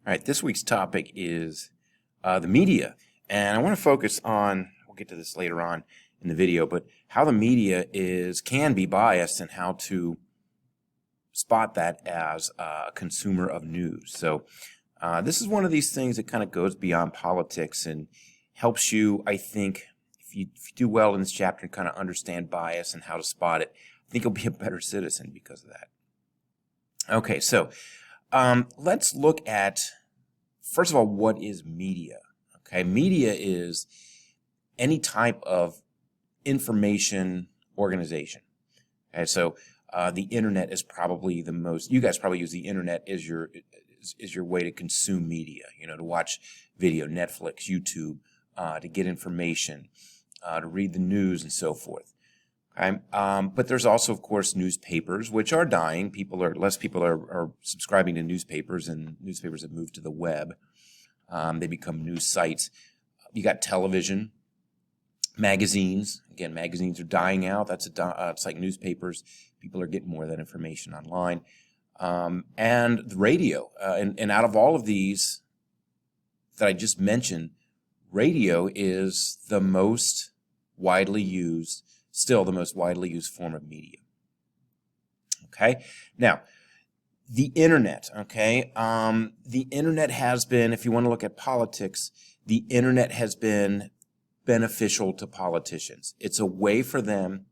All right, this week's topic is the media, and I want to focus on, we'll get to this later on in the video, but how the media can be biased and how to spot that as a consumer of news. So this is one of these things that kind of goes beyond politics and helps you, I think, if you do well in this chapter and kind of understand bias and how to spot it, I think you'll be a better citizen because of that. Okay, so let's look at, first of all, what is media? Okay, media is any type of information organization. Okay, so the internet is probably the most, you guys probably use the internet as your way to consume media, to watch video, Netflix, YouTube, to get information, to read the news and so forth. Okay? But there's also, of course, newspapers, which are dying. Less people are subscribing to newspapers, and newspapers have moved to the web. They become news sites. You got television, magazines. Again, magazines are dying out. It's like newspapers. People are getting more of that information online. And the radio. And out of all of these that I just mentioned, radio is the most widely used, still the most widely used form of media. Okay? Now, the internet, okay? The internet has been, if you want to look at politics, the internet has been beneficial to politicians. It's a way for them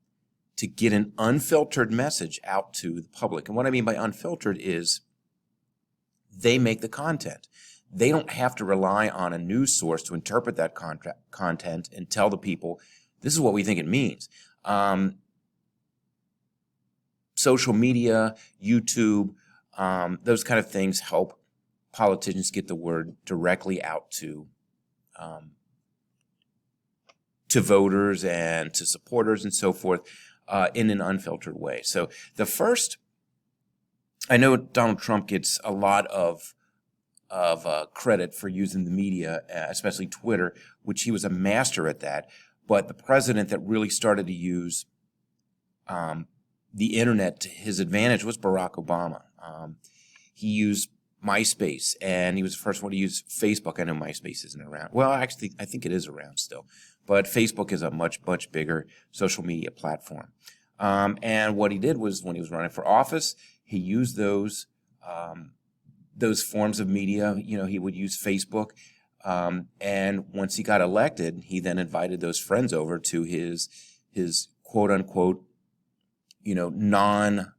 to get an unfiltered message out to the public. And what I mean by unfiltered is they make the content. They don't have to rely on a news source to interpret that content and tell the people, this is what we think it means. Social media, YouTube, those kind of things help politicians get the word directly out to voters and to supporters and so forth in an unfiltered way. So the first, I know Donald Trump gets a lot of credit for using the media, especially Twitter, which he was a master at that. But the president that really started to use the internet to his advantage was Barack Obama. He used MySpace, and he was the first one to use Facebook. I know MySpace isn't around. Well, actually, I think it is around still. But Facebook is a much, much bigger social media platform. And what he did was, when he was running for office, he used those forms of media. He would use Facebook. And once he got elected, he then invited those friends over to his quote unquote, non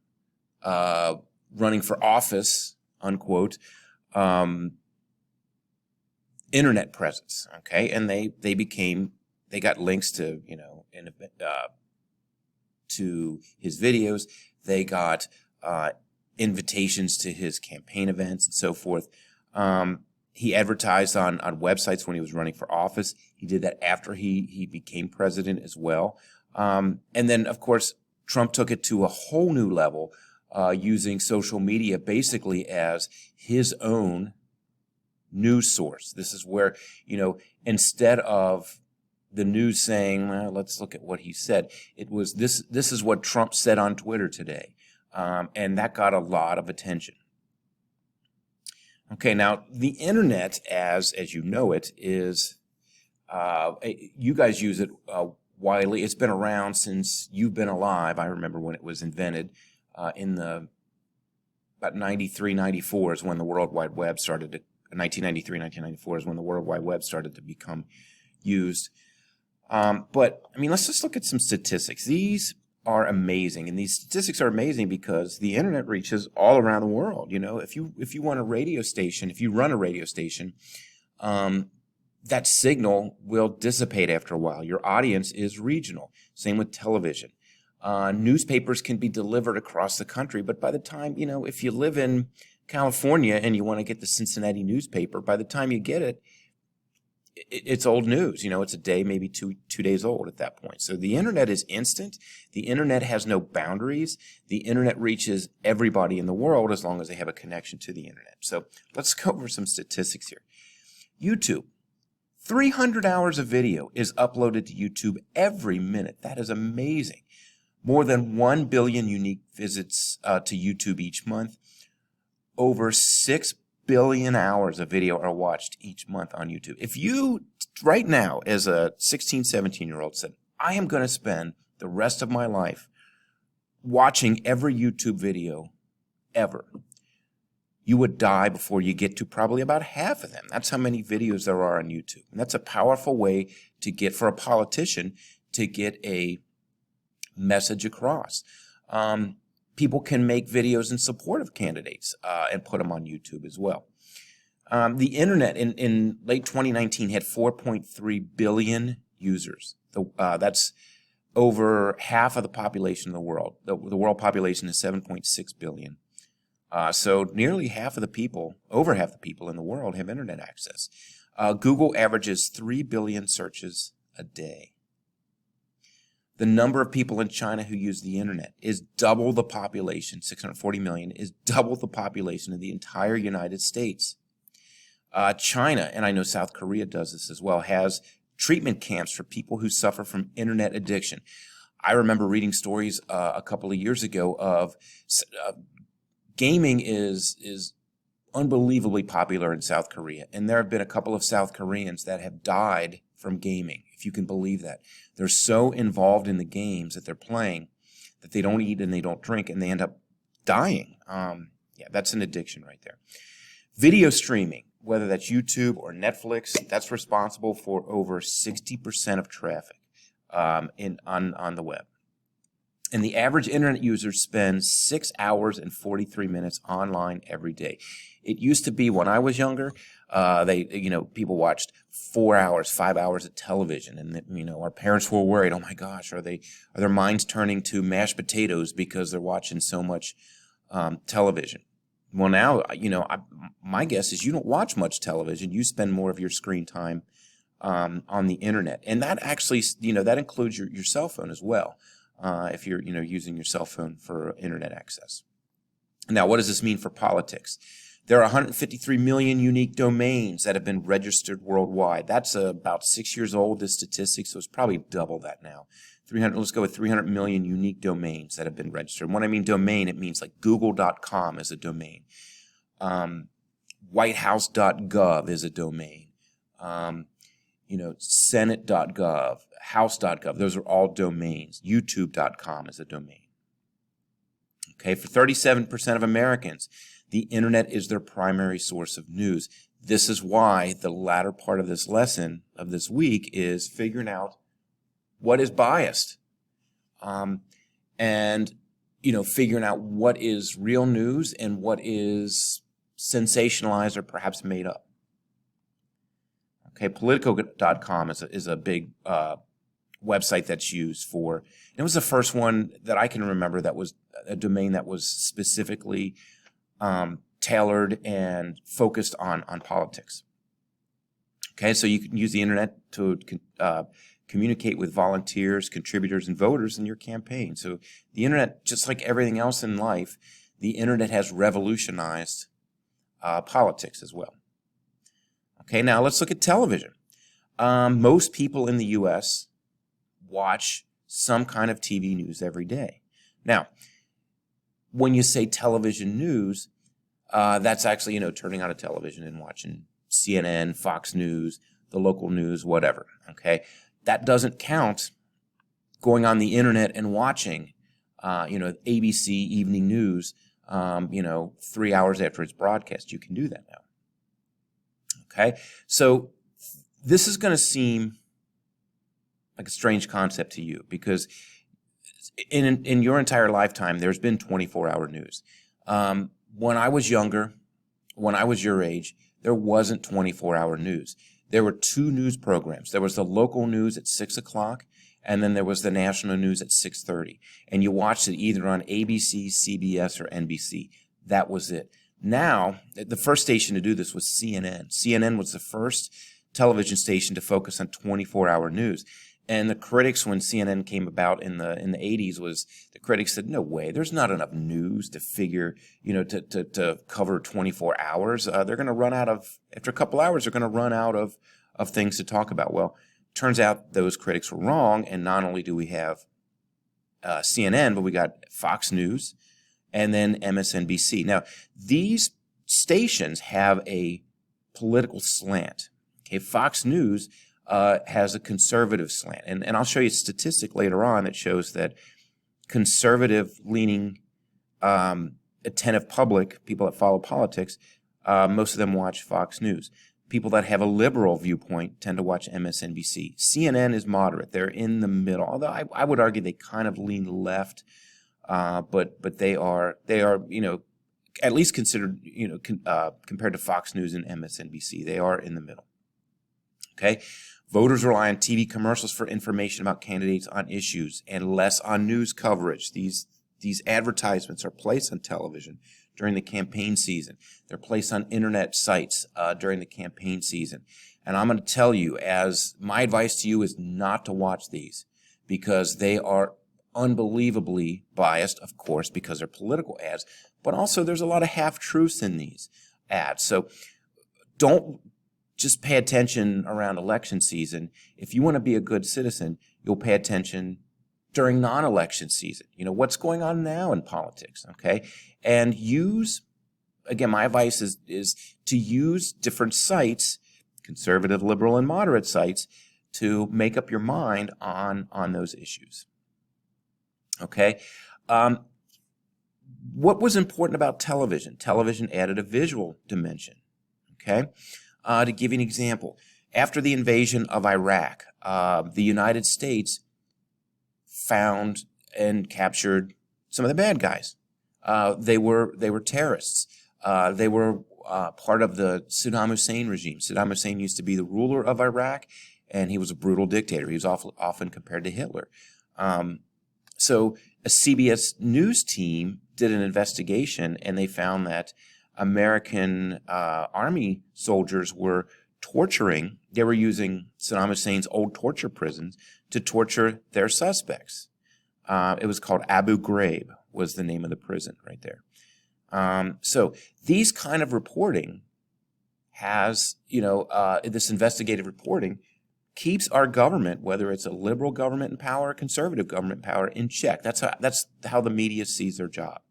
running for office, unquote, internet presence. Okay. And they got links to, to his videos. They got, invitations to his campaign events and so forth. He advertised on websites when he was running for office. He did that after he became president as well. And then, of course, Trump took it to a whole new level, using social media basically as his own news source. This is where, instead of the news saying, well, let's look at what he said, it was this is what Trump said on Twitter today. And that got a lot of attention. Okay, now the internet, as you know it, is you guys use it widely. It's been around since you've been alive. I remember when it was invented in about 93, 94 is when the World Wide Web started to. 1993, 1994 is when the World Wide Web started to become used. But I mean, let's just look at some statistics. These are amazing, and these statistics are amazing because the internet reaches all around the world. If you want a radio station, if you run a radio station, that signal will dissipate after a while. Your audience is regional. Same with television. Newspapers can be delivered across the country, but by the time, if you live in California and you want to get the Cincinnati newspaper, by the time you get it, it's old news. It's a day, maybe two days old at that point. So the internet is instant. The internet has no boundaries. The internet reaches everybody in the world as long as they have a connection to the internet. So let's go over some statistics here. YouTube. 300 hours of video is uploaded to YouTube every minute. That is amazing. More than 1 billion unique visits to YouTube each month. Over 6 billion hours of video are watched each month on YouTube. If you, right now, as a 16, 17-year-old said, I am going to spend the rest of my life watching every YouTube video ever, you would die before you get to probably about half of them. That's how many videos there are on YouTube. And that's a powerful way to get, for a politician, to get a message across. People can make videos in support of candidates and put them on YouTube as well. The internet in late 2019 had 4.3 billion users. That's over half of the population of the world. The world population is 7.6 billion. So nearly half of the people, over half the people in the world have internet access. Google averages 3 billion searches a day. The number of people in China who use the internet is double the population, 640 million, is double the population of the entire United States. China, and I know South Korea does this as well, has treatment camps for people who suffer from internet addiction. I remember reading stories a couple of years ago of gaming is unbelievably popular in South Korea, and there have been a couple of South Koreans that have died from gaming, if you can believe that. They're so involved in the games that they're playing that they don't eat and they don't drink, and they end up dying. Yeah, that's an addiction right there. Video streaming, whether that's YouTube or Netflix, that's responsible for over 60% of traffic on the web. And the average internet user spends 6 hours and 43 minutes online every day. It used to be when I was younger, people watched 4 hours, 5 hours of television, and our parents were worried. Oh my gosh, are their minds turning to mashed potatoes because they're watching so much television? Well, now my guess is you don't watch much television. You spend more of your screen time on the internet, and that actually that includes your cell phone as well. If you're using your cell phone for internet access. Now, what does this mean for politics? There are 153 million unique domains that have been registered worldwide. That's about 6 years old, this statistic, so it's probably double that now. Let's go with 300 million unique domains that have been registered. And when I mean domain, it means like google.com is a domain. Whitehouse.gov is a domain. Senate.gov, House.gov, those are all domains. YouTube.com is a domain. Okay, for 37% of Americans, the internet is their primary source of news. This is why the latter part of this lesson of this week is figuring out what is biased, and figuring out what is real news and what is sensationalized or perhaps made up. Okay, Politico.com is a big website that's used for. It was the first one that I can remember that was a domain that was specifically tailored and focused on politics. Okay, so you can use the internet to communicate with volunteers, contributors, and voters in your campaign. So the internet, just like everything else in life, the internet has revolutionized politics as well. Okay, now let's look at television. Most people in the U.S. watch some kind of TV news every day. Now, when you say television news, that's actually, turning on a television and watching CNN, Fox News, the local news, whatever, okay? That doesn't count going on the internet and watching, ABC Evening News, 3 hours after it's broadcast. You can do that now. Okay, so this is going to seem like a strange concept to you because in your entire lifetime, there's been 24-hour news. When I was younger, when I was your age, there wasn't 24-hour news. There were two news programs. There was the local news at 6 o'clock, and then there was the national news at 6:30. And you watched it either on ABC, CBS, or NBC. That was it. Now, the first station to do this was CNN. CNN was the first television station to focus on 24-hour news. And the critics, when CNN came about in the 80s, the critics said, no way, there's not enough news to figure, to cover 24 hours. They're going to run out of, after a couple hours, they're going to run out of things to talk about. Well, turns out those critics were wrong. And not only do we have CNN, but we got Fox News and then MSNBC. Now, these stations have a political slant. Okay, Fox News has a conservative slant. And I'll show you a statistic later on that shows that conservative-leaning, attentive public, people that follow politics, most of them watch Fox News. People that have a liberal viewpoint tend to watch MSNBC. CNN is moderate. They're in the middle. Although I would argue they kind of lean left, but they are at least considered compared to Fox News and MSNBC, they are in the middle. Okay, voters rely on TV commercials for information about candidates on issues and less on news coverage. These advertisements are placed on television during the campaign season. They're placed on internet sites during the campaign season. And I'm going to tell you, as my advice to you is not to watch these because they are unbelievably biased, of course, because they're political ads, but also there's a lot of half-truths in these ads. So don't just pay attention around election season. If you want to be a good citizen, you'll pay attention during non-election season. What's going on now in politics, okay? And again, my advice is to use different sites, conservative, liberal, and moderate sites, to make up your mind on those issues. Okay? What was important about television? Television added a visual dimension. Okay? To give you an example, after the invasion of Iraq, the United States found and captured some of the bad guys. They were terrorists. They were part of the Saddam Hussein regime. Saddam Hussein used to be the ruler of Iraq, and he was a brutal dictator. He was often compared to Hitler. So a CBS News team did an investigation, and they found that American army soldiers were torturing. They were using Saddam Hussein's old torture prisons to torture their suspects. It was called Abu Ghraib was the name of the prison right there. So these kind of reporting has, this investigative reporting keeps our government, whether it's a liberal government in power or conservative government in power, in check. That's how the media sees their job.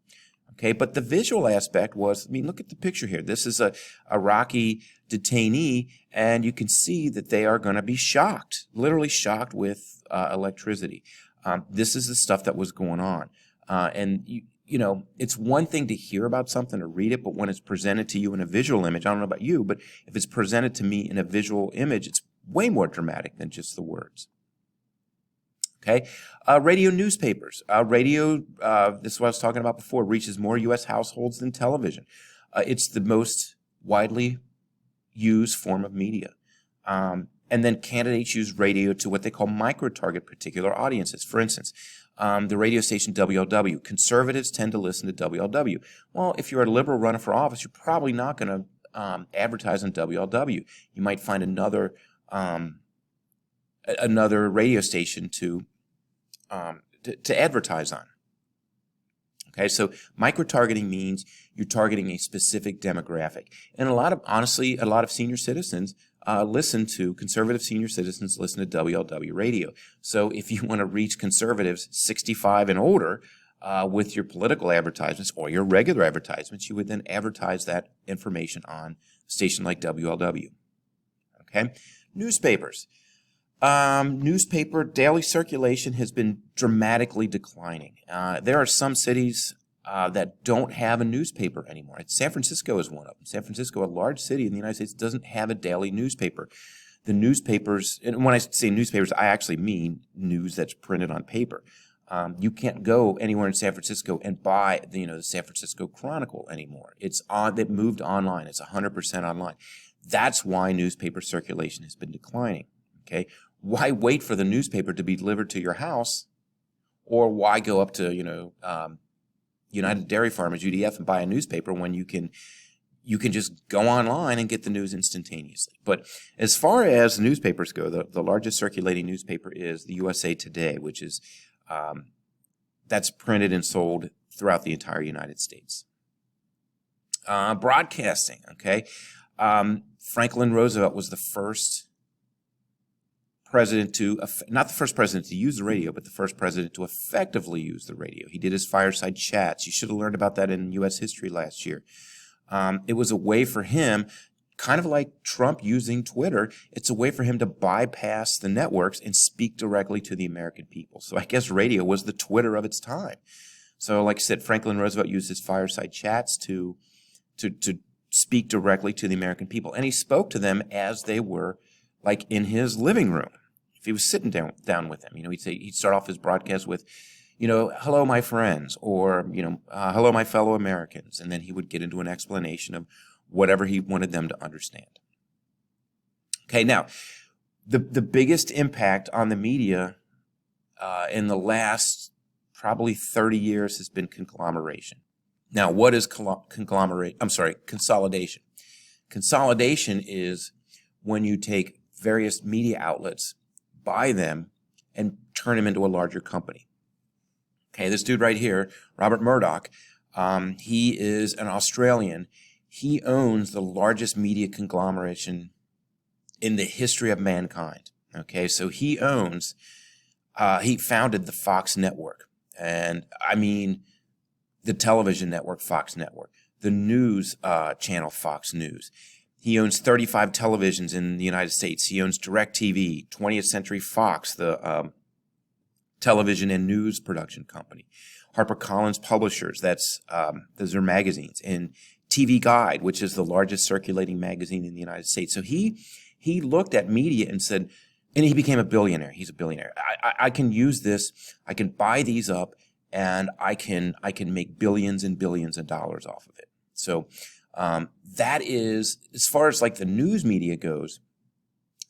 Okay, but the visual aspect was, look at the picture here. This is a Iraqi detainee, and you can see that they are going to be shocked, literally shocked with electricity. This is the stuff that was going on. And it's one thing to hear about something or read it, but when it's presented to you in a visual image, I don't know about you, but if it's presented to me in a visual image, it's way more dramatic than just the words. Okay, radio newspapers. Radio, this is what I was talking about before, reaches more U.S. households than television. It's the most widely used form of media. And then candidates use radio to what they call micro-target particular audiences. For instance, the radio station WLW. Conservatives tend to listen to WLW. Well, if you're a liberal running for office, you're probably not going to advertise on WLW. You might find another radio station to advertise on. Okay, so micro-targeting means you're targeting a specific demographic. And a lot of senior citizens conservative senior citizens listen to WLW radio. So if you want to reach conservatives 65 and older with your political advertisements or your regular advertisements, you would then advertise that information on a station like WLW. Okay, newspapers. Newspaper daily circulation has been dramatically declining. There are some cities that don't have a newspaper anymore. San Francisco is one of them. San Francisco, a large city in the United States, doesn't have a daily newspaper. The newspapers, and when I say newspapers, I actually mean news that's printed on paper. You can't go anywhere in San Francisco and buy the San Francisco Chronicle anymore. They've moved online. It's 100% online. That's why newspaper circulation has been declining. Okay, why wait for the newspaper to be delivered to your house, or why go up to United Dairy Farmers (UDF) and buy a newspaper when you can just go online and get the news instantaneously? But as far as newspapers go, the largest circulating newspaper is the USA Today, which is that's printed and sold throughout the entire United States. Broadcasting. Okay, Franklin Roosevelt was the first president not the first president to use the radio, but the first president to effectively use the radio. He did his fireside chats. You should have learned about that in U.S. history last year. It was a way for him, kind of like Trump using Twitter, it's a way for him to bypass the networks and speak directly to the American people. So I guess radio was the Twitter of its time. So like I said, Franklin Roosevelt used his fireside chats to speak directly to the American people. And he spoke to them as they were, like in his living room. If he was sitting down with them, he'd start off his broadcast with, hello, my friends, or, hello, my fellow Americans. And then he would get into an explanation of whatever he wanted them to understand. Okay, now, the biggest impact on the media in the last probably 30 years has been conglomeration. Now, what is consolidation? Consolidation is when you take various media outlets, buy them, and turn them into a larger company. Okay, this dude right here, Robert Murdoch, he is an Australian. He owns the largest media conglomeration in the history of mankind. Okay, so he founded the Fox network. And I mean, the television network, Fox Network, the news channel, Fox News. He owns 35 televisions in the United States. He owns DirecTV, 20th Century Fox, the television and news production company. HarperCollins Publishers, those are magazines. And TV Guide, which is the largest circulating magazine in the United States. So he looked at media and said, and he became a billionaire. He's a billionaire. I can use this. I can buy these up, and I can make billions and billions of dollars off of it. So that is, as far as like the news media goes,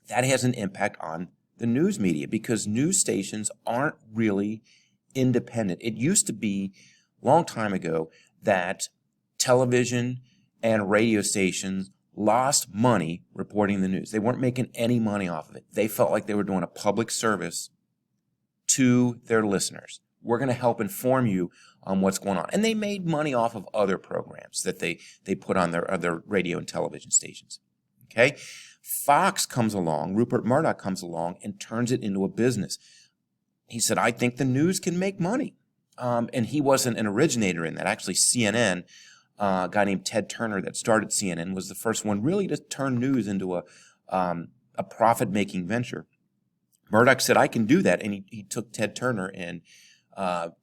that has an impact on the news media because news stations aren't really independent. It used to be a long time ago that television and radio stations lost money reporting the news. They weren't making any money off of it. They felt like they were doing a public service to their listeners. We're going to help inform you on what's going on. And they made money off of other programs that they put on their other radio and television stations. Okay? Fox comes along, Rupert Murdoch comes along and turns it into a business. He said, I think the news can make money. And he wasn't an originator in that. Actually, CNN, a guy named Ted Turner that started CNN, was the first one really to turn news into a profit-making venture. Murdoch said, I can do that. And he took Ted Turner and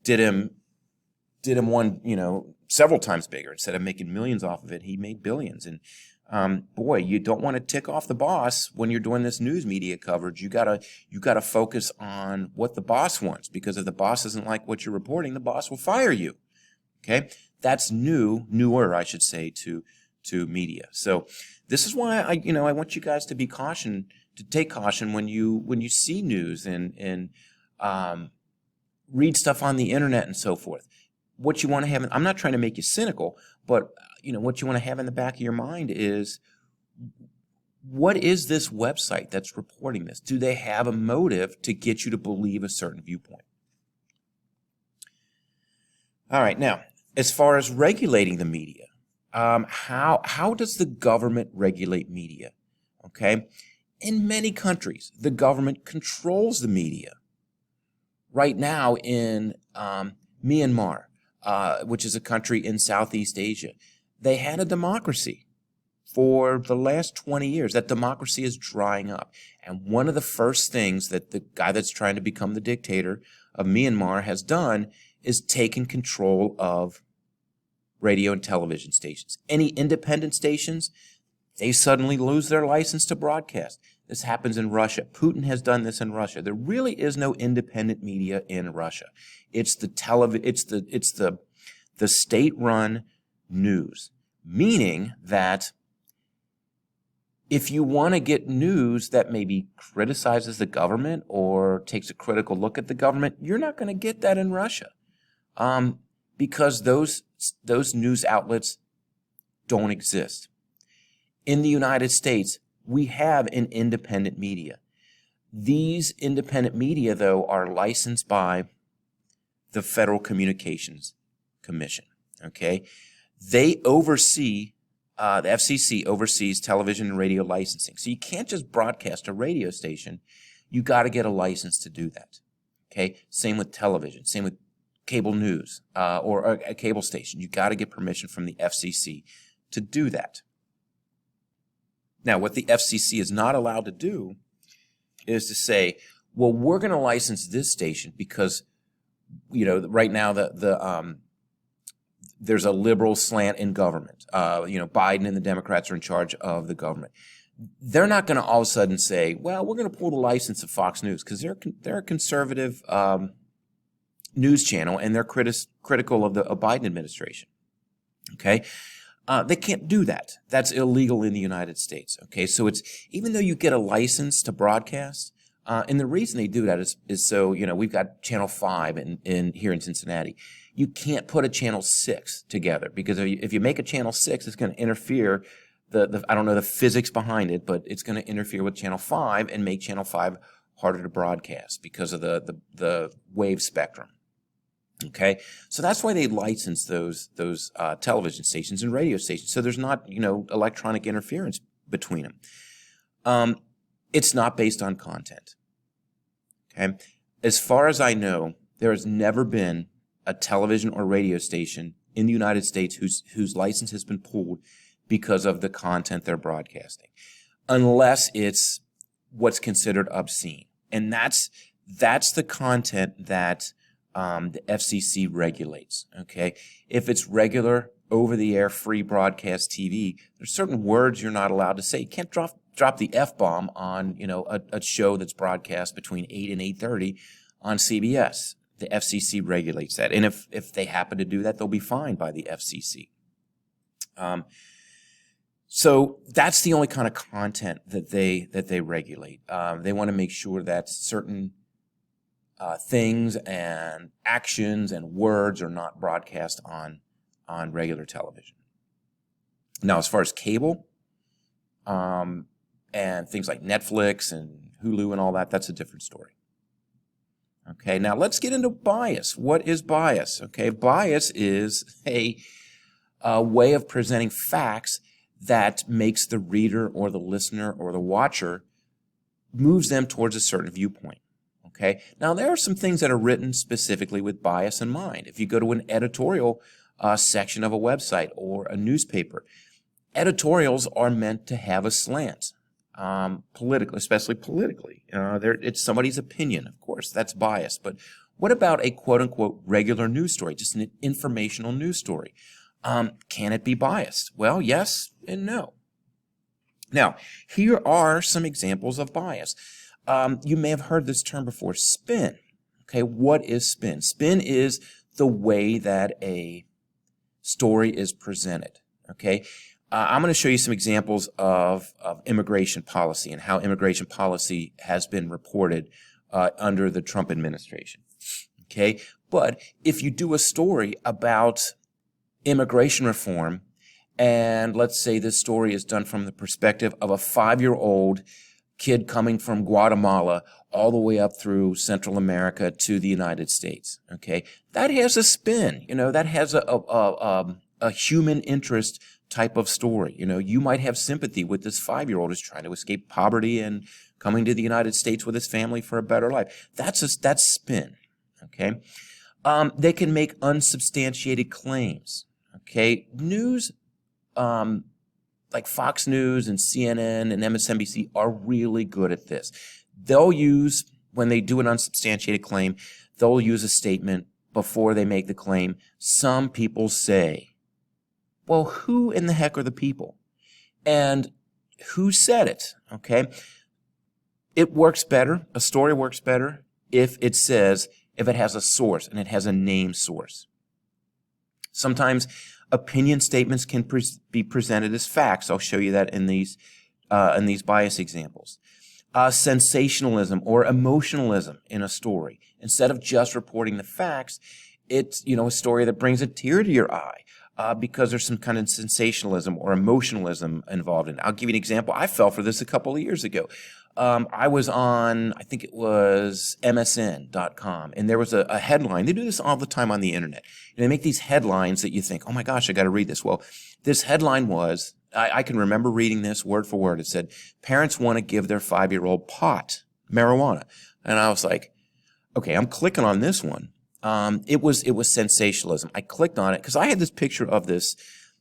did him one, several times bigger. Instead of making millions off of it, he made billions. And boy, you don't want to tick off the boss when you're doing this news media coverage. You gotta focus on what the boss wants, because if the boss doesn't like what you're reporting, the boss will fire you. Okay, that's newer, I should say, to media. So this is why I want you guys to take caution when you see news and read stuff on the internet and so forth. What you want to have, I'm not trying to make you cynical, but what you want to have in the back of your mind is, what is this website that's reporting this? Do they have a motive to get you to believe a certain viewpoint? All right, now, as far as regulating the media, how does the government regulate media? Okay, in many countries, the government controls the media. Right now in Myanmar, which is a country in Southeast Asia, they had a democracy for the last 20 years. That democracy is drying up. And one of the first things that the guy that's trying to become the dictator of Myanmar has done is taken control of radio and television stations. Any independent stations, they suddenly lose their license to broadcast. This happens in Russia. Putin has done this in Russia. There really is no independent media in Russia. It's the state-run news, meaning that if you want to get news that maybe criticizes the government or takes a critical look at the government, you're not going to get that in Russia, because those news outlets don't exist. In the United States, we have an independent media. These independent media, though, are licensed by the Federal Communications Commission. Okay, they oversee. The FCC oversees television and radio licensing. So you can't just broadcast a radio station. You got to get a license to do that. Okay, same with television. Same with cable news or a cable station. You got to get permission from the FCC to do that. Now, what the FCC is not allowed to do is to say, well, we're going to license this station because, right now there's a liberal slant in government. Biden and the Democrats are in charge of the government. They're not going to all of a sudden say, well, we're going to pull the license of Fox News because they're a conservative news channel and they're critical of the Biden administration. Okay. They can't do that. That's illegal in the United States. Okay. So even though you get a license to broadcast, and the reason they do that is so, we've got Channel 5 here in Cincinnati. You can't put a Channel 6 together because if you make a Channel 6, it's going to interfere. I don't know the physics behind it, but it's going to interfere with Channel 5 and make Channel 5 harder to broadcast because of the wave spectrum. Okay, so that's why they license those television stations and radio stations. So there's not electronic interference between them. It's not based on content. Okay, as far as I know, there has never been a television or radio station in the United States whose license has been pulled because of the content they're broadcasting, unless it's what's considered obscene, and that's the content that the FCC regulates. Okay, if it's regular over-the-air free broadcast TV, there's certain words you're not allowed to say. You can't drop the F-bomb on a show that's broadcast between 8 and 8:30 on CBS. The FCC regulates that, and if they happen to do that, they'll be fined by the FCC. So that's the only kind of content that they regulate. They want to make sure that certain things and actions and words are not broadcast on regular television. Now, as far as cable and things like Netflix and Hulu and all that, that's a different story. Okay, now let's get into bias. What is bias? Okay, bias is a way of presenting facts that makes the reader or the listener or the watcher moves them towards a certain viewpoint. Okay, now there are some things that are written specifically with bias in mind. If you go to an editorial section of a website or a newspaper, editorials are meant to have a slant. Politically, especially politically. It's somebody's opinion, of course, that's bias. But what about a quote-unquote regular news story, just an informational news story? Can it be biased? Well, yes and no. Now, here are some examples of bias. You may have heard this term before, spin. Okay, what is spin? Spin is the way that a story is presented. Okay, I'm going to show you some examples of immigration policy and how immigration policy has been reported under the Trump administration. Okay, but if you do a story about immigration reform, and let's say this story is done from the perspective of a 5-year-old kid coming from Guatemala all the way up through Central America to the United States. Okay, that has a spin. That has a human interest type of story. You might have sympathy with this 5-year-old who's trying to escape poverty and coming to the United States with his family for a better life. That's spin. Okay, they can make unsubstantiated claims. Okay, news, like Fox News and CNN and MSNBC are really good at this. They'll use, when they do an unsubstantiated claim, they'll use a statement before they make the claim. Some people say, well, who in the heck are the people? And who said it? Okay. It works better. A story works better if it has a source and it has a name source. Sometimes opinion statements can be presented as facts. I'll show you that in these bias examples. Sensationalism or emotionalism in a story. Instead of just reporting the facts, it's a story that brings a tear to your eye. Because there's some kind of sensationalism or emotionalism involved in it. I'll give you an example. I fell for this a couple of years ago. I was on, I think it was MSN.com, and there was a headline. They do this all the time on the internet. And they make these headlines that you think, oh my gosh, I got to read this. Well, this headline was, I can remember reading this word for word. It said, parents want to give their 5-year-old pot, marijuana. And I was like, okay, I'm clicking on this one. It was sensationalism. I clicked on it because I had this picture of this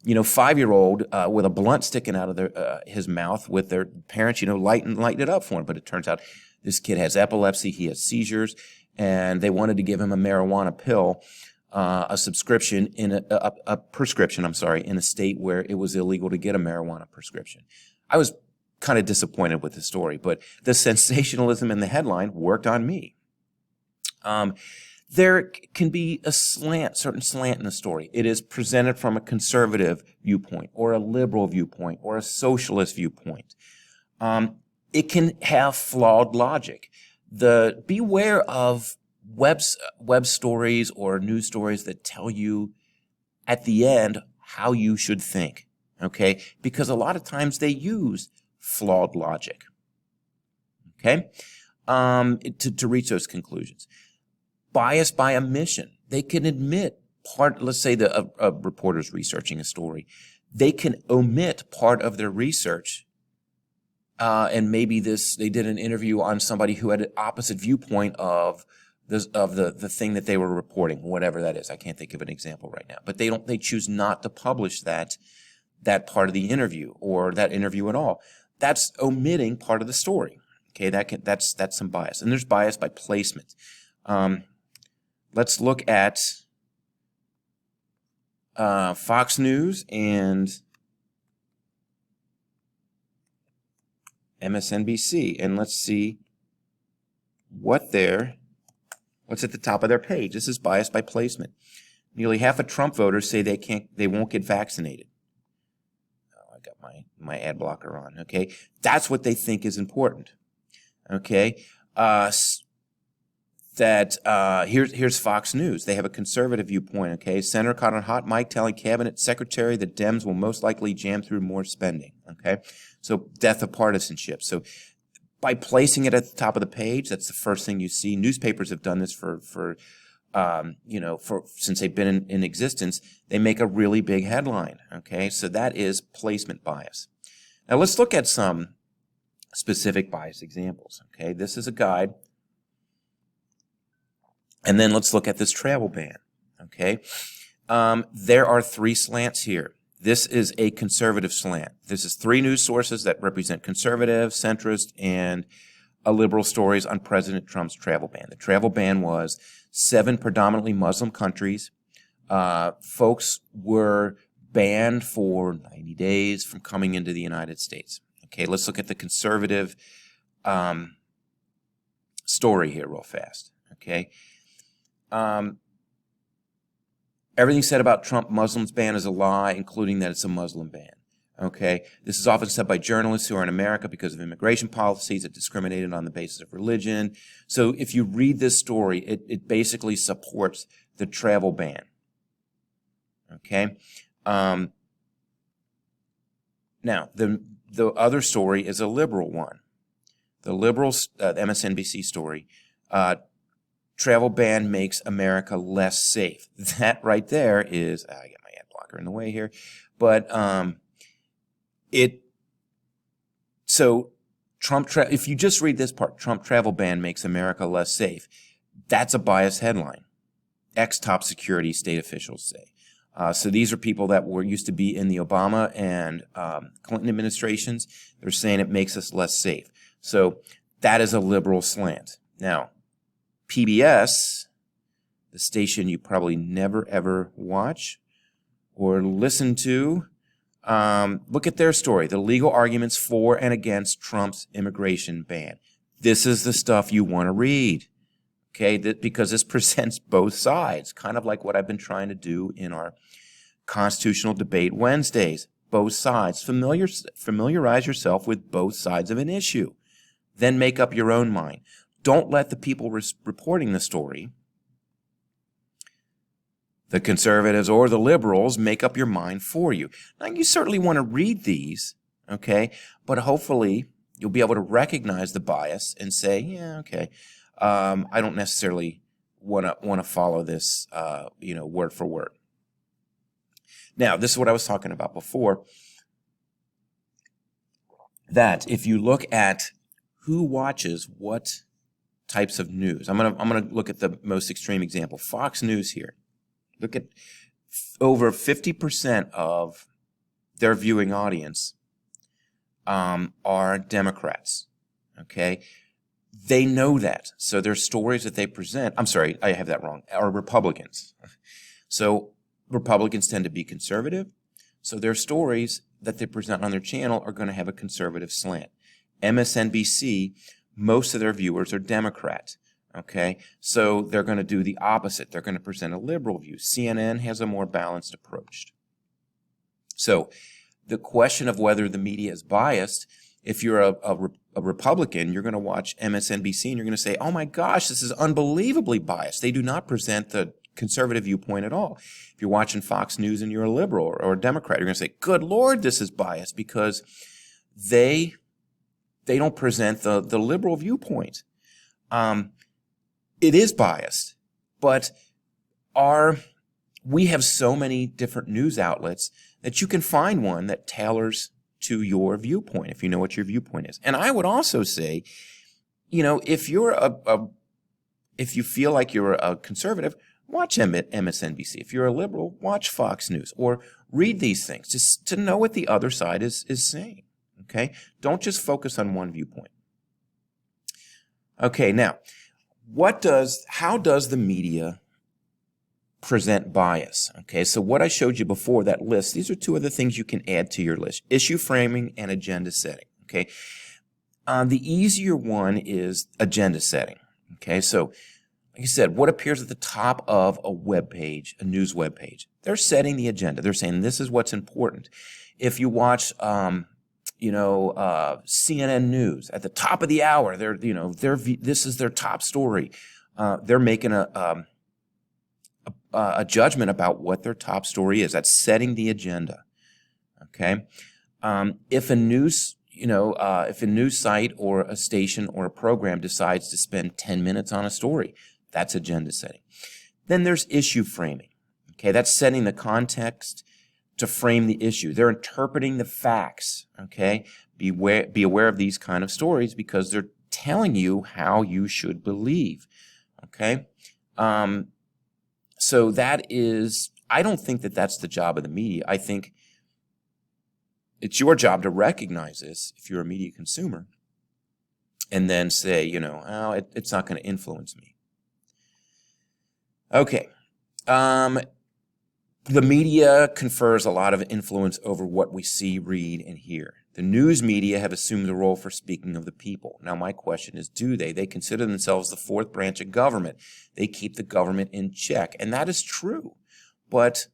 5-year-old with a blunt sticking out of his mouth with their parents, lighten it up for him. But it turns out this kid has epilepsy, he has seizures, and they wanted to give him a marijuana pill, a prescription, in a state where it was illegal to get a marijuana prescription. I was kind of disappointed with the story, but the sensationalism in the headline worked on me. There can be a certain slant in the story. It is presented from a conservative viewpoint or a liberal viewpoint or a socialist viewpoint. It can have flawed logic. Beware of web stories or news stories that tell you at the end how you should think, okay? Because a lot of times they use flawed logic, okay, to reach those conclusions. Bias by omission. They can admit let's say a reporter's researching a story. They can omit part of their research, and maybe they did an interview on somebody who had an opposite viewpoint of the thing that they were reporting, whatever that is. I can't think of an example right now. But they choose not to publish that part of the interview or that interview at all. That's omitting part of the story. Okay, that's some bias. And there's bias by placement. Let's look at Fox News and MSNBC, and let's see what's at the top of their page. This is bias by placement. Nearly half of Trump voters say they won't get vaccinated. Oh, I got my ad blocker on. Okay, that's what they think is important. Okay. Here's Fox News. They have a conservative viewpoint, okay? Senator caught on hot mic telling cabinet secretary that Dems will most likely jam through more spending, okay? So death of partisanship. So by placing it at the top of the page, that's the first thing you see. Newspapers have done this since they've been in existence. They make a really big headline, okay? So that is placement bias. Now let's look at some specific bias examples, okay? This is a guide. And then let's look at this travel ban, okay? There are 3 slants here. This is a conservative slant. This is 3 news sources that represent conservative, centrist, and liberal stories on President Trump's travel ban. The travel ban was 7 predominantly Muslim countries. Folks were banned for 90 days from coming into the United States. Okay, let's look at the conservative story here real fast, okay? Everything said about Trump Muslims ban is a lie, including that it's a Muslim ban. Okay, this is often said by journalists who are in America because of immigration policies that discriminated on the basis of religion. So if you read this story, it basically supports the travel ban. Okay, now the other story is a liberal one. The liberals, MSNBC story. Travel ban makes America less safe. That right there is, I got my ad blocker in the way here, but if you just read this part, Trump travel ban makes America less safe, that's a biased headline. Ex-top security state officials say. So these are people that used to be in the Obama and Clinton administrations. They're saying it makes us less safe. So that is a liberal slant. Now, PBS, the station you probably never ever watch or listen to, look at their story, the legal arguments for and against Trump's immigration ban. This is the stuff you want to read, okay, because this presents both sides, kind of like what I've been trying to do in our Constitutional Debate Wednesdays. Both sides. Familiarize yourself with both sides of an issue. Then make up your own mind. Don't let the people reporting the story, the conservatives or the liberals, make up your mind for you. Now, you certainly want to read these, okay, but hopefully you'll be able to recognize the bias and say, yeah, okay, I don't necessarily want to follow this, word for word. Now, this is what I was talking about before, that if you look at who watches what types of news. I'm gonna look at the most extreme example. Fox News here. Look at over 50% of their viewing audience are Democrats, okay? They know that. So their stories that they present, I'm sorry, I have that wrong, are Republicans. So Republicans tend to be conservative. So their stories that they present on their channel are going to have a conservative slant. MSNBC, most of their viewers are Democrat. Okay, so they're going to do the opposite. They're going to present a liberal view. CNN has a more balanced approach. So the question of whether the media is biased, if you're a Republican, you're going to watch MSNBC and you're going to say, oh my gosh, this is unbelievably biased. They do not present the conservative viewpoint at all. If you're watching Fox News and you're a liberal or a Democrat, you're going to say, good Lord, this is biased, because they don't present the liberal viewpoint. It is biased, but we have so many different news outlets that you can find one that tailors to your viewpoint, if you know what your viewpoint is. And I would also say, you know, if you're if you feel like you're a conservative, watch MSNBC. If you're a liberal, watch Fox News or read these things just to know what the other side is saying. Okay? Don't just focus on one viewpoint. Okay, now, how does the media present bias? Okay, so what I showed you before, that list, these are two of the things you can add to your list: issue framing and agenda setting. Okay, the easier one is agenda setting. Okay, so like I said, what appears at the top of a web page, a news web page? They're setting the agenda. They're saying this is what's important. If you watch CNN News at the top of the hour, this is their top story. They're making a judgment about what their top story is. That's setting the agenda. Okay, if a news site or a station or a program decides to spend 10 minutes on a story, that's agenda setting. Then there's issue framing. Okay, that's setting the context to frame the issue. They're interpreting the facts. Okay, be aware of these kind of stories because they're telling you how you should believe. Okay, so that is, I don't think that that's the job of the media. I think it's your job to recognize this if you're a media consumer, and then say, it's not going to influence me. Okay. The media confers a lot of influence over what we see, read, and hear. The news media have assumed the role for speaking of the people. Now, my question is, do they? They consider themselves the fourth branch of government. They keep the government in check, and that is true. But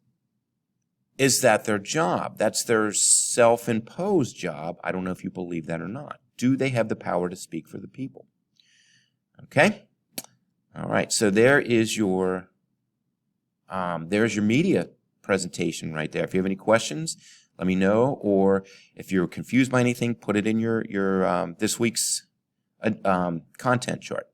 is that their job? That's their self-imposed job. I don't know if you believe that or not. Do they have the power to speak for the people? Okay? All right, so there's your media presentation right there. If you have any questions, let me know, or if you're confused by anything, put it in your this week's content chart.